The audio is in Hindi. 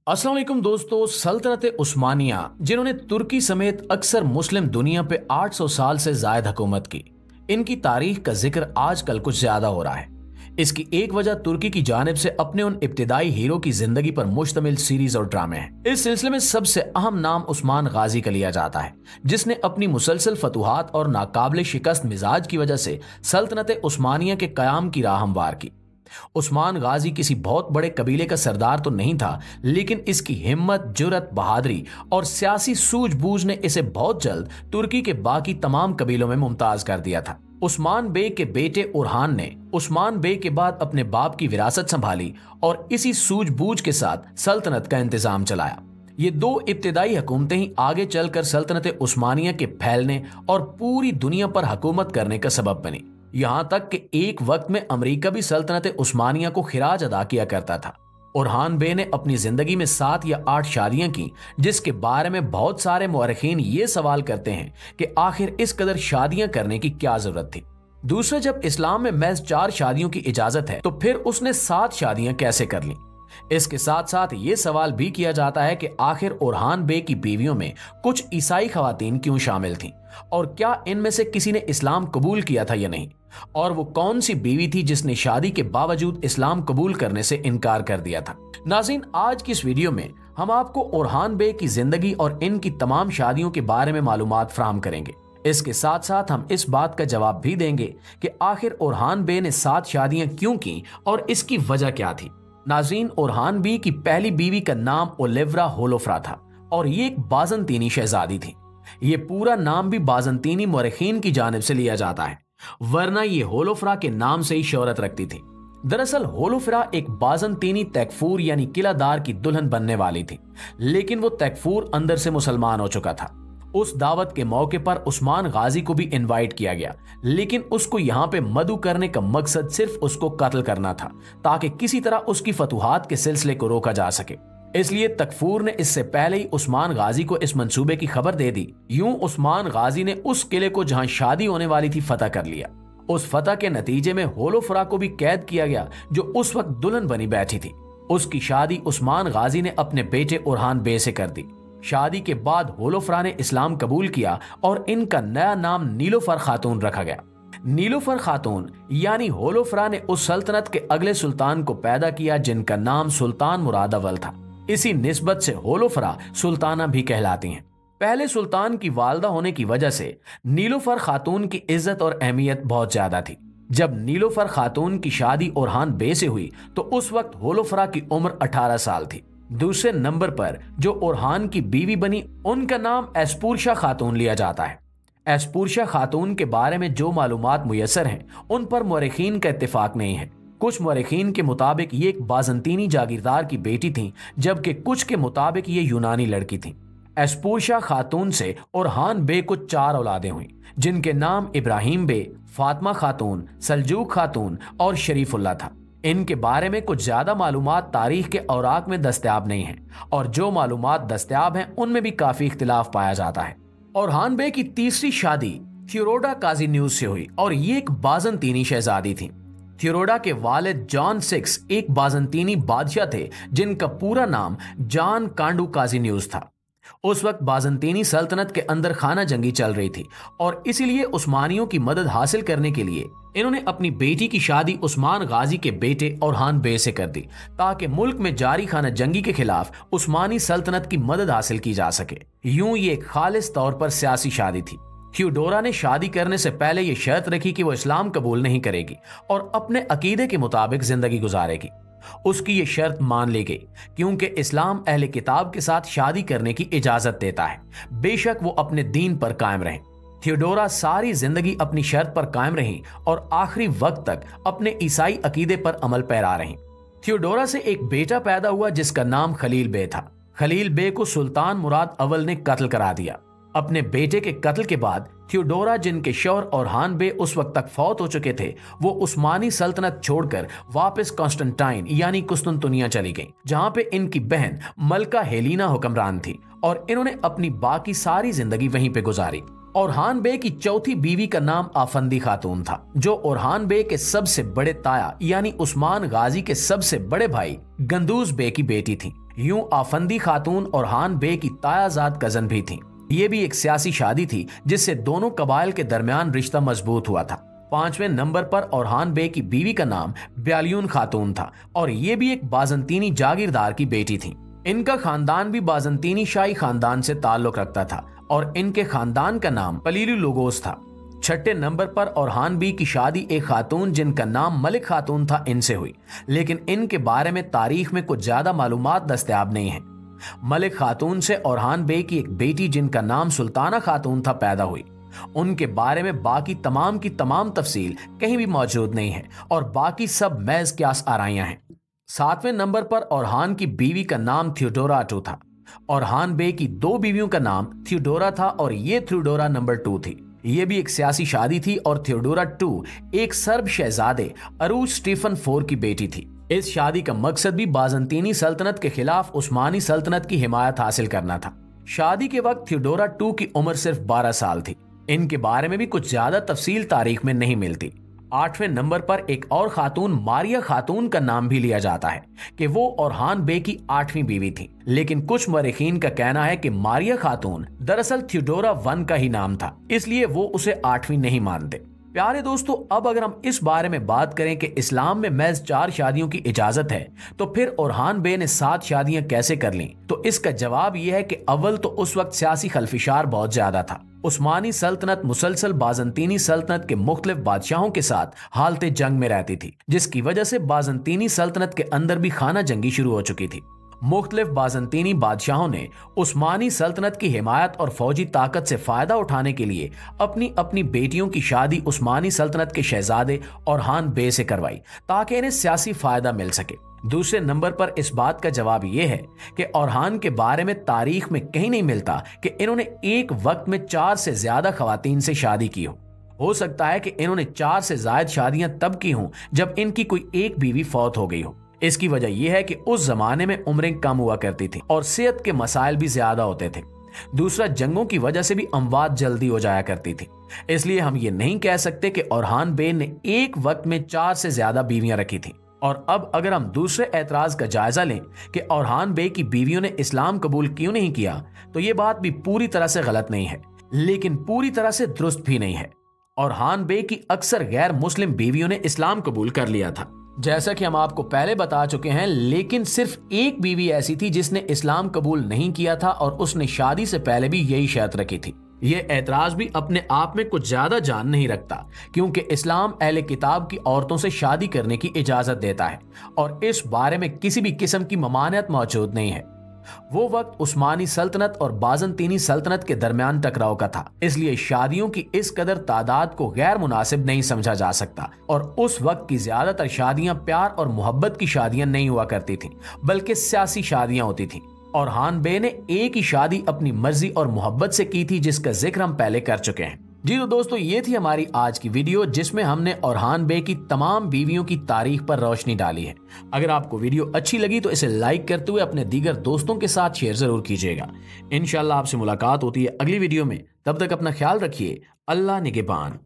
अस्सलाम वालेकुम दोस्तों। सल्तनत उस्मानिया जिन्होंने तुर्की समेत अक्सर मुस्लिम दुनिया पे 800 साल से जायद हुकूमत की, इनकी तारीख का जिक्र आजकल कुछ ज्यादा हो रहा है। इसकी एक वजह तुर्की की जानिब से अपने उन इब्तिदाई हीरो की जिंदगी पर मुश्तमिल सीरीज और ड्रामे हैं। इस सिलसिले में सबसे अहम नाम उस्मान गाजी का लिया जाता है, जिसने अपनी मुसलसल फतुहात और नाकाबिले शिकस्त मिजाज की वजह से सल्तनत उस्मानिया के कयाम की राह हमवार की। उस्मान गाजी किसी बहुत बड़े कबीले का सरदार तो नहीं था, लेकिन इसकी हिम्मत, जुर्रत, बहादुरी और सियासी सूझबूझ ने इसे बहुत जल्द तुर्की के बाकी तमाम कबीलों में मुमताज कर दिया था। उस्मान बे के बेटे उरहान ने उस्मान बे के बाद अपने बाप की विरासत संभाली और इसी सूझबूझ के साथ सल्तनत का इंतजाम चलाया। ये दो इब्तिदाई हुकूमतें ही आगे चलकर सल्तनत उस्मानिया के फैलने और पूरी दुनिया पर हुकूमत करने का सबब बनी। यहां तक कि एक वक्त में अमेरिका भी सल्तनत उस्मानिया को खिराज अदा किया करता था। उरहान बे ने अपनी जिंदगी में 7 या 8 शादियां की, जिसके बारे में बहुत सारे मुअर्रिखीन ये सवाल करते हैं कि आखिर इस कदर शादियां करने की क्या जरूरत थी। दूसरा, जब इस्लाम में महज 4 शादियों की इजाजत है तो फिर उसने 7 शादियां कैसे कर ली। इसके साथ साथ ये सवाल भी किया जाता है कि आखिर उरहान बे की बीवियों में कुछ ईसाई खवातीन क्यों शामिल थीं और क्या इनमें से किसी ने इस्लाम कबूल किया था या नहीं, और वो कौन सी बीवी थी जिसने शादी के बावजूद इस्लाम कबूल करने से इनकार कर दिया था। नाज़रीन, आज की इस वीडियो में हम आपको उरहान बे की जिंदगी और इनकी तमाम शादियों के बारे में मालूमात फराहम करेंगे। इसके साथ साथ हम इस बात का जवाब भी देंगे कि आखिर उरहान बे ने 7 शादियां क्यों की और इसकी वजह क्या थी। नाज़रीन, उरहान बे की पहली बीवी का नाम ओलिवरा होलोफ्रा था और ये एक बाज़ंतीनी शहजादी थी। ये पूरा नाम भी बाज़ंतीनी मुअर्रिखीन की जानिब से लिया जाता है, वरना ये होलोफ्रा के नाम से ही शोहरत रखती थी। दरअसल होलोफ्रा एक बाज़ंतीनी तैकफूर यानी किलादार की दुल्हन बनने वाली थी, लेकिन वो तैकफूर अंदर से मुसलमान हो चुका था। उस दावत के मौके पर उस्मान गाजी को भी इनवाइट किया गया, लेकिन उसको यहाँ पे मदु करने का मकसद सिर्फ उसको कत्ल करना था, ताकि किसी तरह उसकी फतुहात के सिलसिले को रोका जा सके। इसलिए तकफूर ने इससे पहले ही उस्मान गाजी को इस मंसूबे की खबर दे दी। यूं उस्मान गाजी ने उस किले को जहां शादी होने वाली थी फतह कर लिया। उस फतह के नतीजे में होलोफ्रा को भी कैद किया गया, जो उस वक्त दुल्हन बनी बैठी थी। उसकी शादी उस्मान गाजी ने अपने बेटे उरहान बे से कर दी। शादी के बाद होलोफ्रा ने इस्लाम कबूल किया और इनका नया नाम नीलोफर खातून रखा गया। नीलोफर खातून यानी होलोफ्रा ने उस सल्तनत के अगले सुल्तान को पैदा किया जिनका नाम सुल्तान मुराद अव्वल था। इसी निस्बत से होलोफ्रा सुल्ताना भी कहलाती हैं। पहले सुल्तान की वालदा होने की वजह से नीलोफर खातून की इज्जत और अहमियत बहुत ज्यादा थी। जब नीलोफर खातून की शादी उरहान बे से हुई तो उस वक्त होलोफ्रा की उम्र 18 साल थी। दूसरे नंबर पर जो उरहान की बीवी बनी, उनका नाम एस्पूरशा खातून लिया जाता है। एस्पूरशा खातून के बारे में जो मालूमात मुयस्सर हैं, उन पर मुअर्रिखीन का इत्तेफाक नहीं है। कुछ मुअर्रिखीन के मुताबिक ये एक बाज़ंतीनी जागीरदार की बेटी थी, जबकि कुछ के मुताबिक ये यूनानी लड़की थी। एस्पूरशा खातून से उरहान बे को 4 औलादें हुई, जिनके नाम इब्राहिम बे, फातिमा खातून, सल्जूक खातून और शरीफुल्ला था। इनके बारे में कुछ ज्यादा मालूमात तारीख के औराक में दस्तयाब नहीं है, और जो मालूमात दस्तयाब हैं उनमें भी काफी इख्तिलाफ पाया जाता है। उरहान बे की तीसरी शादी थियोडोरा काज़ीन्यूस से हुई और ये एक बाज़ंतीनी शहजादी थी। थियोडोरा के वालिद जॉन 6 एक बाज़ंतीनी बादशाह थे, जिनका पूरा नाम जॉन कांडू काज़ीन्यूस था। उस वक्त बाज़ंतीनी सल्तनत के अंदर खाना जंगी चल रही थी और इसीलिए उस्मानियों की मदद हासिल करने के लिए इन्होंने अपनी बेटी की शादी उस्मान गाजी के बेटे उरहान बे से कर दी, ताकि मुल्क में जारी खाना जंगी के खिलाफ उस्मानी सल्तनत की मदद हासिल की जा सके। यूं ये एक खालिस तौर पर सियासी शादी थी। थियोडोरा ने शादी करने से पहले ये शर्त रखी कि वो इस्लाम कबूल नहीं करेगी और अपने अकीदे के मुताबिक जिंदगी गुजारेगी। उसकी ये शर्त मान ली गई, क्योंकि इस्लाम अहले किताब के साथ शादी करने की इजाजत देता है, बेशक वो अपने दीन पर कायम रहें। थियोडोरा सारी जिंदगी अपनी शर्त पर कायम रही और आखिरी वक्त तक अपने ईसाई अकीदे पर अमल पैरा रही। थियोडोरा से एक बेटा पैदा हुआ जिसका नाम खलील बे था। खलील बे को सुल्तान मुराद अव्वल ने कत्ल करा दिया। अपने बेटे के कत्ल के बाद थियोडोरा, जिनके शौहर उरहान बे उस वक्त तक फौत हो चुके थे, वो उस्मानी सल्तनत छोड़कर वापस कॉन्स्टेंटाइन यानी कुस्तुनतुनिया चली गईं, जहां पे इनकी बहन मलका हेलीना हुक्मरान थी और इन्होंने अपनी बाकी सारी जिंदगी वहीं पे गुजारी। उरहान बे की चौथी बीवी का नाम आफंदी खातून था, जो उरहान बे के सबसे बड़े ताया यानी उस्मान गाजी के सबसे बड़े भाई गंदूज बे की बेटी थी। यूं आफंदी खातून औरहान बे की तायाजाद कजन भी थी। ये भी एक सियासी शादी थी जिससे दोनों कबाइल के दरमियान रिश्ता मजबूत हुआ था। 5वें नंबर पर औरहान बे की बीवी का नाम ब्यालियून खातून था और ये भी एक बाजंतीनी जागीरदार की बेटी थी। इनका खानदान भी बाजंतीनी शाही खानदान से ताल्लुक रखता था और इनके खानदान का नाम पलीलू लोगोस था। 6ठे नंबर पर औरहान बी की शादी एक खातून जिनका नाम मलिक खातून था इनसे हुई, लेकिन इनके बारे में तारीख में कुछ ज्यादा मालूमात दस्तयाब नहीं है। मलिक खातून से औरहान बे की एक बेटी जिनका नाम सुल्ताना खातून था पैदा हुई। उनके बारे में बाकी तमाम की तमाम तफसील कहीं भी मौजूद नहीं है और बाकी सब महज क्यास आराइयां हैं। 7वें नंबर पर औरहान की बीवी का नाम थियोडोरा टू था। औरहान बे की 2 बीवियों का नाम थियोडोरा था और ये थियोडोरा नंबर 2 थी। ये भी एक सियासी शादी थी और थियोडोरा 2 एक सर्ब शहजादे अरूज स्टीफन 4 की बेटी थी। इस शादी का मकसद भी बाजंतीनी सल्तनत के खिलाफ उस्मानी सल्तनत की हिमायत हासिल करना था। शादी के वक्त थियोडोरा 2 की उम्र सिर्फ 12 साल थी। इनके बारे में भी कुछ ज्यादा तफसील तारीख में नहीं मिलती। 8वें नंबर पर एक और खातून मारिया खातून का नाम भी लिया जाता है कि वो औरहान बे की 8वीं बीवी थी, लेकिन कुछ मौरिखीन का कहना है कि मारिया खातून दरअसल थियोडोरा 1 का ही नाम था, इसलिए वो उसे 8वीं नहीं मानते। प्यारे दोस्तों, अब अगर हम इस बारे में बात करें कि इस्लाम में महज 4 शादियों की इजाजत है तो फिर औरहान बे ने 7 शादियां कैसे कर लीं, तो इसका जवाब यह है कि अव्वल तो उस वक्त सियासी खल्फिशार बहुत ज्यादा था। उस्मानी सल्तनत मुसलसल बाजंतीनी सल्तनत के मुख्तलिफ बादशाहों के साथ हालते जंग में रहती थी, जिसकी वजह से बाजंतीनी सल्तनत के अंदर भी खाना जंगी शुरू हो चुकी थी। मुख्तलिफ बाजंतीनी बादशाहों ने उस्मानी सल्तनत की हिमायत और फौजी ताकत से फायदा उठाने के लिए अपनी अपनी बेटियों की शादी उस्मानी सल्तनत के शहजादे औरहान बे से करवाई ताकि इन्हें सियासी फायदा मिल सके। दूसरे नंबर पर इस बात का जवाब यह है कि औरहान के बारे में तारीख में कहीं नहीं मिलता कि इन्होंने एक वक्त में 4 से ज्यादा खवातीन से शादी की हो सकता है कि इन्होंने 4 से ज्यादा शादियां तब की हों जब इनकी कोई एक बीवी फौत हो गई हो। इसकी वजह यह है कि उस जमाने में उम्रें कम हुआ करती थी और सेहत के मसाइल भी ज्यादा होते थे। दूसरा, जंगों की वजह से भी अमवात जल्दी हो जाया करती थी, इसलिए हम ये नहीं कह सकते कि औरहान बे ने एक वक्त में 4 से ज्यादा बीवियां रखी थी। और अब अगर हम दूसरे एतराज का जायजा लें कि औरहान बे की बीवियों ने इस्लाम कबूल क्यों नहीं किया, तो ये बात भी पूरी तरह से गलत नहीं है, लेकिन पूरी तरह से दुरुस्त भी नहीं है। औरहान बे की अक्सर गैर मुस्लिम बीवियों ने इस्लाम कबूल कर लिया था, जैसा कि हम आपको पहले बता चुके हैं, लेकिन सिर्फ एक बीवी ऐसी थी जिसने इस्लाम कबूल नहीं किया था और उसने शादी से पहले भी यही शर्त रखी थी। यह ऐतराज भी अपने आप में कुछ ज्यादा जान नहीं रखता, क्योंकि इस्लाम अहले किताब की औरतों से शादी करने की इजाजत देता है और इस बारे में किसी भी किस्म की ममानियत मौजूद नहीं है। वो वक्त उस्मानी सल्तनत और बाजंतीनी सल्तनत के दरमियान टकराव का था, इसलिए शादियों की इस कदर तादाद को गैर मुनासिब नहीं समझा जा सकता और उस वक्त की ज्यादातर शादियां प्यार और मोहब्बत की शादियां नहीं हुआ करती थीं, बल्कि सियासी शादियां होती थीं। औरहान बे ने एक ही शादी अपनी मर्जी और मोहब्बत से की थी, जिसका जिक्र हम पहले कर चुके हैं। जी तो दोस्तों, ये थी हमारी आज की वीडियो जिसमें हमने औरहान बे की तमाम बीवियों की तारीख पर रोशनी डाली है। अगर आपको वीडियो अच्छी लगी तो इसे लाइक करते हुए अपने दीगर दोस्तों के साथ शेयर जरूर कीजिएगा। इंशाल्लाह आपसे मुलाकात होती है अगली वीडियो में, तब तक अपना ख्याल रखिए। अल्लाह निगहबान।